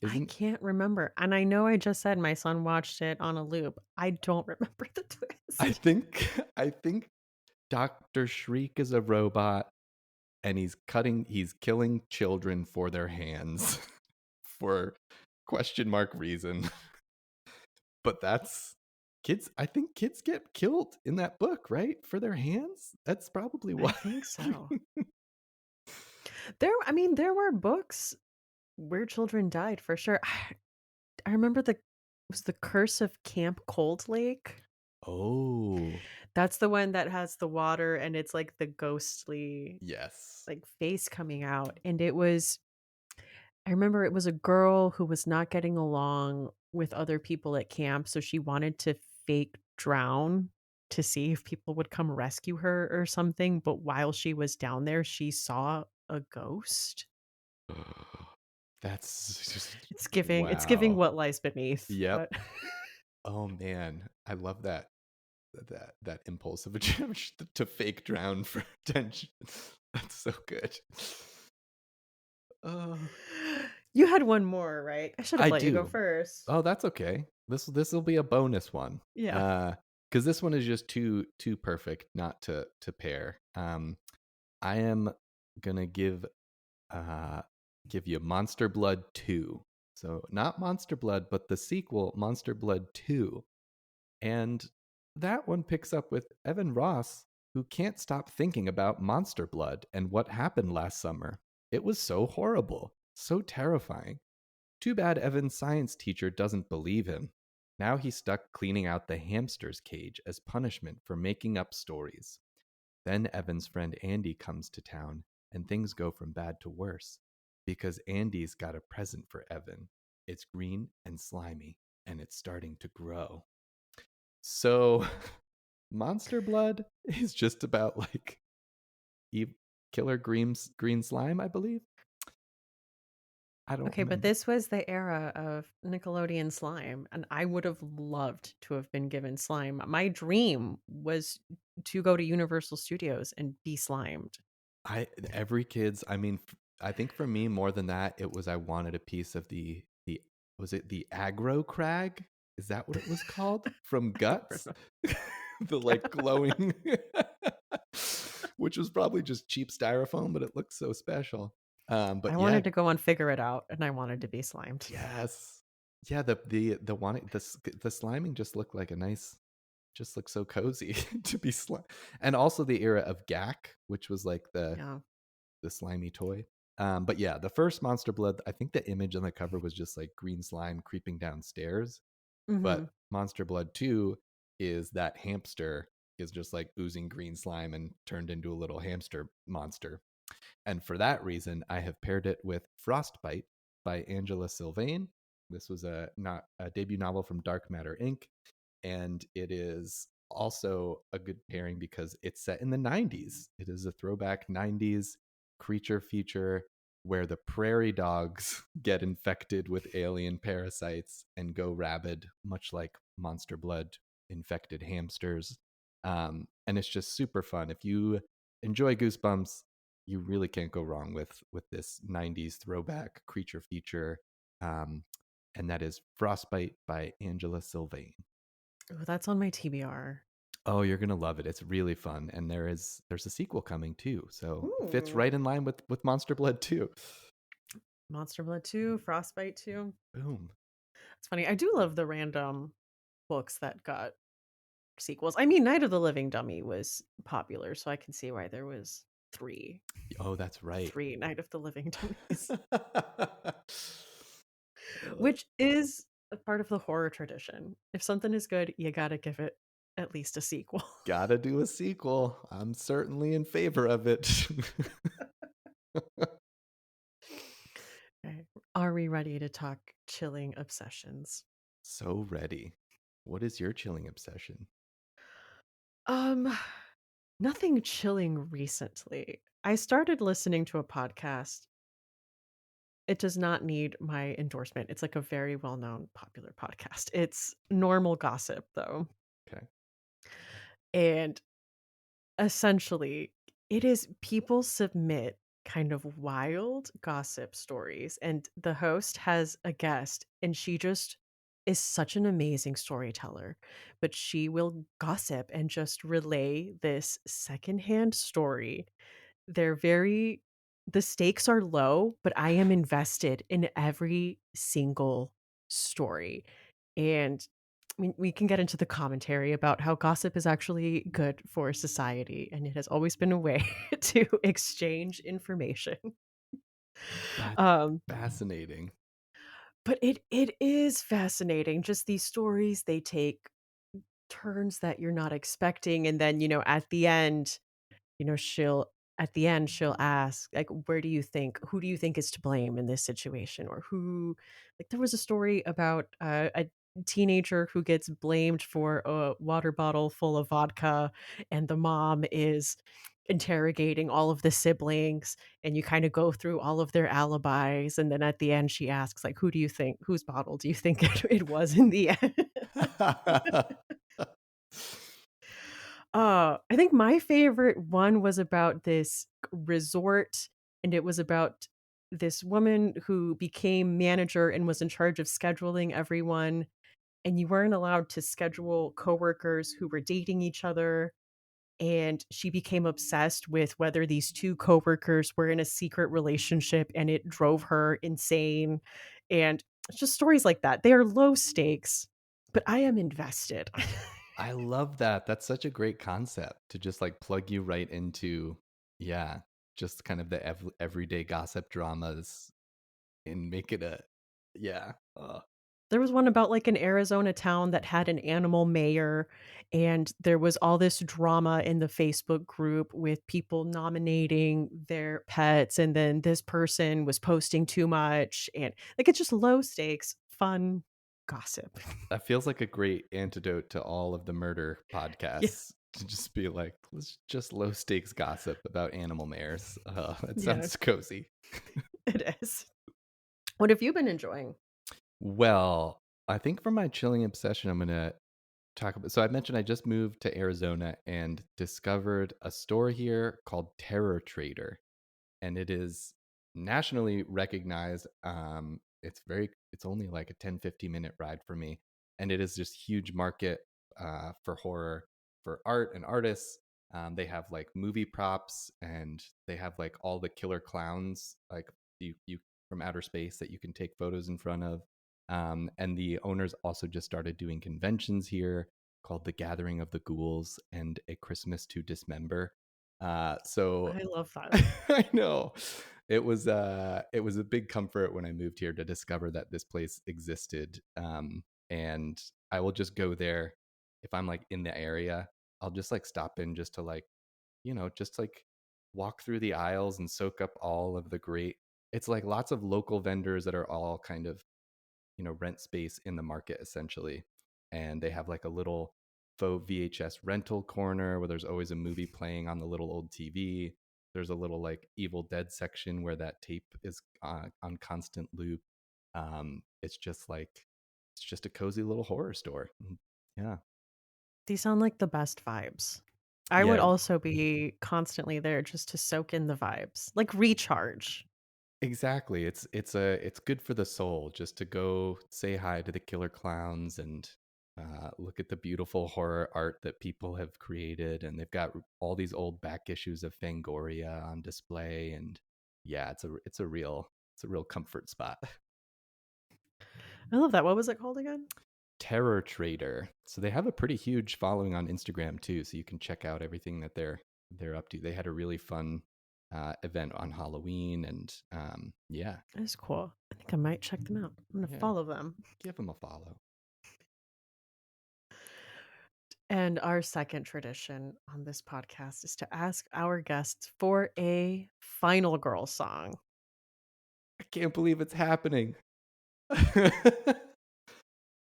I Isn't can't remember. And I know I just said my son watched it on a loop. I don't remember the I twist. think I think Dr. Shriek is a robot and he's killing children for their hands for question mark reason. But that's kids, I think kids get killed in that book, right? For their hands? That's probably I why. think so. There were books where children died for sure. I remember was the Curse of Camp Cold Lake. Oh, That's the one that has the water and it's like the ghostly yes. like face coming out. And I remember it was a girl who was not getting along with other people at camp, so she wanted to fake drown to see if people would come rescue her or something, but while she was down there, she saw a ghost. That's just It's giving wow. What Lies Beneath, Yep. but Oh man, I love that impulse of a to fake drown for attention. That's so good. Oh, you had one more, right? I should have I let you go do. first. Oh, that's okay. This will be a bonus one. Yeah. Because this one is just too perfect not to pair. I am gonna uh give you Monster Blood 2. So not Monster Blood, but the sequel, Monster Blood 2. And that one picks up with Evan Ross, who can't stop thinking about Monster Blood and what happened last summer. It was so horrible, so terrifying. Too bad Evan's science teacher doesn't believe him. Now he's stuck cleaning out the hamster's cage as punishment for making up stories. Then Evan's friend Andy comes to town, and things go from bad to worse because Andy's got a present for Evan. It's green and slimy, and it's starting to grow. So, Monster Blood is just about like killer green slime, I believe. I don't Okay, but remember. this was the era of Nickelodeon slime, and I would have loved to have been given slime. My dream was to go to Universal Studios and be slimed. Every kid's. I mean, I think for me more than that, it was I wanted a piece of the was it the aggro crag? Is that what it was called from I don't Guts? remember. The like glowing, which was probably just cheap styrofoam, but it looked so special. But I yeah, wanted to go on Figure It Out, and I wanted to be slimed. yes, yeah. The one the sliming just looked like a nice, just looked so cozy to be slime, and also the era of GAC, which was like Yeah. the slimy toy. But yeah, the first Monster Blood, I think the image on the cover was just like green slime creeping downstairs. But Mhm. Monster Blood 2 is that hamster is just like oozing green slime and turned into a little hamster monster. And for that reason, I have paired it with Frostbite by Angela Sylvain. This was a debut novel from Dark Matter Inc. And it is also a good pairing because it's set in the 90s. It is a throwback 90s creature feature where the prairie dogs get infected with alien parasites and go rabid, much like Monster Blood infected hamsters. And it's just super fun. If you enjoy Goosebumps, you really can't go wrong with this 90s throwback creature feature. Um, and that is Frostbite by Angela Sylvain. Oh, that's on my TBR. Oh, you're gonna love it. It's really fun, and there's a sequel coming too, so it fits Ooh. right in line with Monster Blood 2. Monster Blood 2, Frostbite 2. Boom. It's funny. I do love the random books that got sequels. I mean, Night of the Living Dummy was popular, so I can see why there was 3. Oh, that's right. 3 Night of the Living Dummies, Uh, which is a part of the horror tradition. If something is good, you gotta give it at least a sequel. Gotta do a sequel. I'm certainly in favor of it. Okay. Are we ready to talk chilling obsessions? So ready. What is your chilling obsession? Um, Nothing chilling recently. I started listening to a podcast. It does not need my endorsement. It's like a very well-known popular podcast. It's Normal Gossip though. Okay. And essentially, it is people submit kind of wild gossip stories, and the host has a guest, and she just is such an amazing storyteller. But she will gossip and just relay this secondhand story. They're very the stakes are low, but I am invested in every single story. And we can get into the commentary about how gossip is actually good for society, and it has always been a way to exchange information. That's Um, fascinating. but it is fascinating. Just these stories, they take turns that you're not expecting, and then at the end, she'll she'll ask, like, who do you think is to blame in this situation? Or who like, there was a story about, a teenager who gets blamed for a water bottle full of vodka, and the mom is interrogating all of the siblings, and you kinda go through all of their alibis, and then at the end, she asks, like, "Who do you think whose bottle do you think it was in the end?" I think my favorite one was about this resort, and it was about this woman who became manager and was in charge of scheduling everyone, and you weren't allowed to schedule coworkers who were dating each other, and she became obsessed with whether these 2 coworkers were in a secret relationship, and it drove her insane, and It's just stories like that. They are low stakes, but I am invested. I love that. That's such a great concept to just like plug you right into, yeah, just kind of the everyday gossip dramas and make it a, yeah. There was one about, like, an Arizona town that had an animal mayor, and there was all this drama in the Facebook group with people nominating their pets, and then this person was posting too much, and, like, it's just low stakes, fun gossip. That feels like a great antidote to all of the murder Yeah, podcasts to just be like, let's just low stakes gossip about animal mayors. That yeah, sounds cozy. it is. What have you been enjoying? Well, I think for my chilling obsession, I'm going to talk about. So I mentioned I just moved to Arizona and discovered a store here called Terror Trader, and it is nationally recognized. It's only like a 10-15 minute ride for me, and it is just huge market for horror, for art and artists. They have like movie props, and they have like all the killer clowns, like you from outer space that you can take photos in front of. And the owners also just started doing conventions here called the Gathering of the Ghouls and A Christmas to Dismember. So I love that. I know. It was a big comfort when I moved here to discover that this place existed. And I will just go there if I'm like in the area. I'll just like stop in just to like, just like walk through the aisles and soak up all of the great. It's like lots of local vendors that are all kind of, rent space in the market essentially. And they have like a little faux VHS rental corner where there's always a movie playing on the little old TV. There's a little like Evil Dead section where that tape is on constant loop. It's just a cozy little horror store. Yeah. These sound like the best vibes. I would Yeah, also be constantly there just to soak in the vibes, like recharge. exactly. It's good for the soul just to go say hi to the killer clowns and look at the beautiful horror art that people have created, and they've got all these old back issues of Fangoria on display, and yeah, it's a real comfort spot. I love that. What was it called again? Terror Trader. So they have a pretty huge following on Instagram too, so you can check out everything that they're up to. They had a really fun event on Halloween, and yeah, That's cool. I think I might check them out. I'm gonna yeah, follow them. give them a follow. And our second tradition on this podcast is to ask our guests for a final girl song. I can't believe it's happening.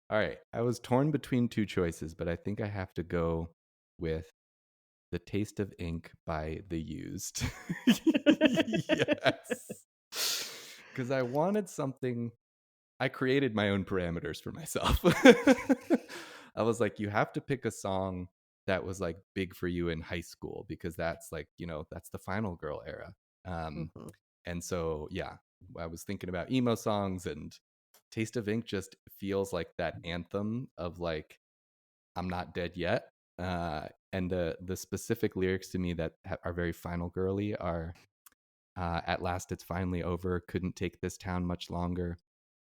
All right, I was torn between two choices, but I think I have to go with "The Taste of Ink" by The Used. Yes, because I wanted something. I created my own parameters for myself. I was like, you have to pick a song that was like big for you in high school because that's like, that's the final girl era. Um, Mhm. and so, yeah, I was thinking about emo songs, and Taste of Ink just feels like that anthem of like, I'm not dead yet. And the specific lyrics to me that are very final girly are at last it's finally over, couldn't take this town much longer.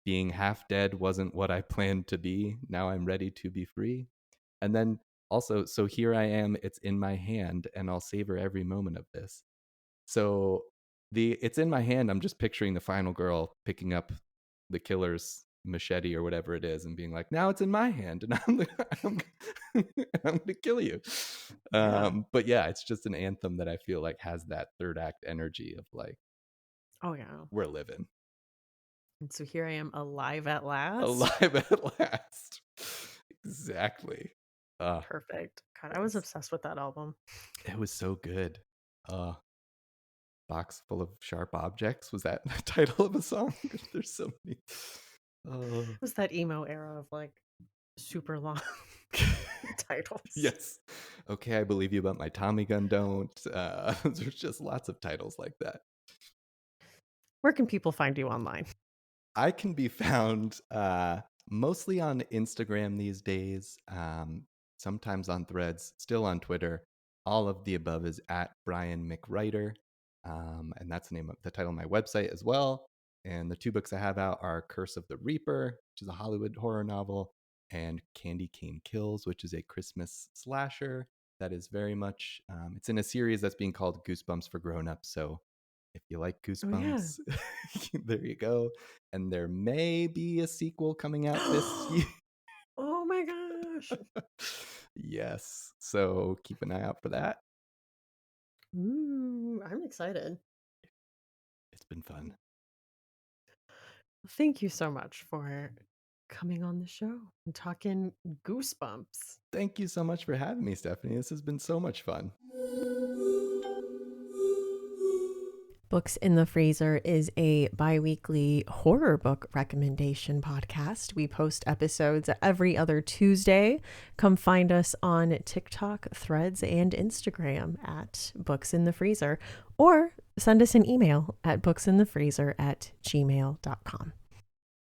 Being half dead wasn't what I planned to be. Now I'm ready to be free. And then also, so here I am, it's in my hand, and I'll savor every moment of this. So the it's in my hand, I'm just picturing the final girl picking up the killer's machete or whatever it is and being like, now it's in my hand and I'm, I'm gonna kill you. Yeah. But yeah, it's just an anthem that I feel like has that third act energy of like, Oh yeah. we're living. And so here I am alive at last. Alive at last. Exactly. Uh, Perfect. God, I was yes. obsessed with that album. It was so good. Uh, Box full of sharp objects. Was that the title of a song? There's so many. Oh. It was that emo era of like super long titles. Yes. Okay, I believe you about my Tommy gun don't. There's just lots of titles like that. Where can people find you online? I can be found mostly on Instagram these days, sometimes on Threads, still on Twitter. All of the above is at Brian McWriter. And that's the title of my website as well. And the 2 books I have out are Curse of the Reaper, which is a Hollywood horror novel, and Candy Cane Kills, which is a Christmas slasher that is very much, it's in a series that's being called Goosebumps for Grown-Ups. So if you like Oh, yeah. Goosebumps, there you go. And there may be a sequel coming out this year. Oh my gosh. Yes. So keep an eye out for that. Ooh, I'm excited. It's been fun. Thank you so much for coming on the show and talking Goosebumps. Thank you so much for having me, Stephanie. This has been so much fun. Books in the Freezer is a bi-weekly horror book recommendation podcast. We post episodes every other Tuesday. Come find us on TikTok, Threads, and Instagram at Books in the Freezer, or send us an email at booksinthefreezer@gmail.com.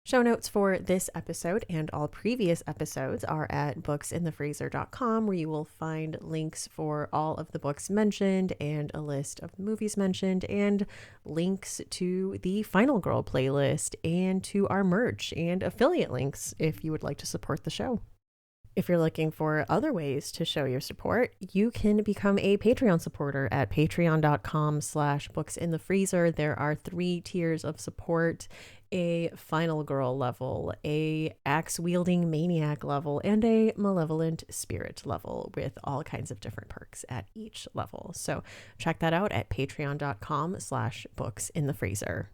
Show notes for this episode and all previous episodes are at booksinthefreezer.com, where you will find links for all of the books mentioned and a list of the movies mentioned and links to the Final Girl playlist and to our merch and affiliate links if you would like to support the show. If you're looking for other ways to show your support, you can become a Patreon supporter at patreon.com/booksinthefreezer. There are 3 tiers of support: a Final Girl level, a axe-wielding maniac level, and a malevolent spirit level, with all kinds of different perks at each level. So check that out at patreon.com/booksinthefreezer.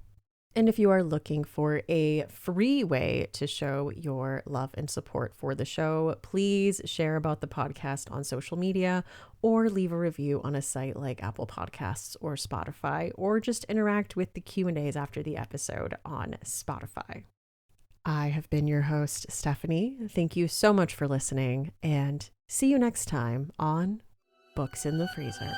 And if you are looking for a free way to show your love and support for the show, please share about the podcast on social media or leave a review on a site like Apple Podcasts or Spotify, or just interact with the Q&As after the episode on Spotify. I have been your host, Stephanie. Thank you so much for listening, and see you next time on Books in the Freezer.